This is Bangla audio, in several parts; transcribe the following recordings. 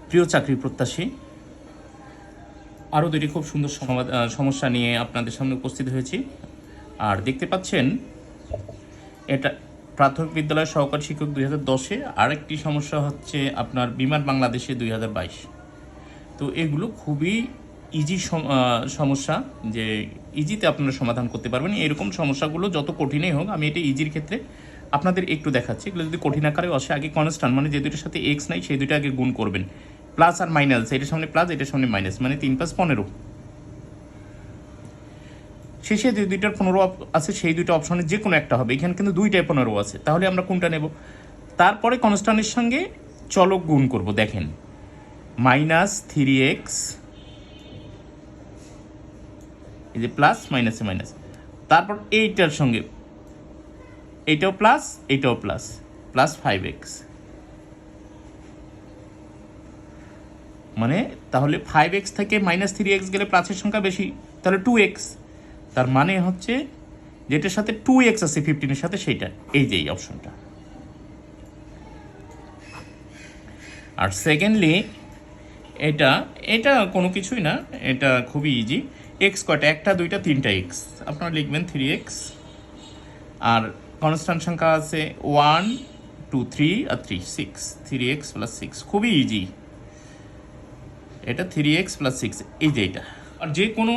প্রিয় চাকরি প্রত্যাশী, আরও দুটি খুব সুন্দর সমস্যা নিয়ে আপনাদের সামনে উপস্থিত হয়েছি। আর দেখতে পাচ্ছেন এটা প্রাথমিক বিদ্যালয়ের সহকারী শিক্ষক 2010-এ, আরেকটি সমস্যা হচ্ছে আপনার বিমান বাংলাদেশে 2022। তো এগুলো খুবই ইজি সমস্যা, যে ইজিতে আপনারা সমাধান করতে পারবেন। এরকম সমস্যাগুলো যত কঠিনই হোক, আমি এটা ইজির ক্ষেত্রে আপনাদের একটু দেখাচ্ছি। এগুলো যদি কঠিন আকারে আসে, আগে কনস্ট্যান্ট মানে যে দুইটার সাথে এক্স নাই সেই দুইটা আগে গুণ করবেন, প্লাস আর মাইনাস, এটার সামনে প্লাস এটার সামনে মাইনাস, মানে 3 + 15। শেষে যে দুইটার 15 আছে সেই দুইটা অপশনের যে কোনো একটা হবে। এখানে কিন্তু দুইটায় 15 আছে, তাহলে আমরা কোনটা নেব? তারপরে কনস্ট্যান্টের সঙ্গে চলক গুণ করব। দেখেন -3x, এই যে প্লাস মাইনাসে মাইনাস, তারপর এইটার সঙ্গে এইটাও প্লাস এইটাও প্লাস, প্লাস 5x, মানে তাহলে 5x থেকে -3x গেলে প্লাসের সংখ্যা বেশি, তাহলে 2x। তার মানে হচ্ছে যেটার সাথে 2x আছে 15-এর সাথে, সেইটা এই যে এই অপশনটা। আর সেকেন্ডলি এটা এটা কোনো কিছুই না, এটা খুবই ইজি। এক্স কয়টা? একটা, দুইটা, তিনটা এক্স, আপনারা লিখবেন 3x। আর কনস্ট্যান্ট সংখ্যা আছে 1 2 3 আর 3 6, 3x + 6, খুবই ইজি। এটা 3x + 6, এই যে এটা। আর যে কোনো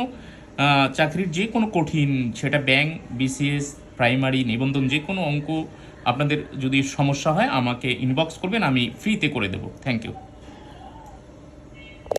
চাকরির যে কোনো কঠিন, সেটা ব্যাংক, বিসিএস, প্রাইমারি, নিবন্ধন, যে কোনো অঙ্ক আপনাদের যদি সমস্যা হয় আমাকে ইনবক্স করবেন, আমি ফ্রিতে করে দেবো। Thank you.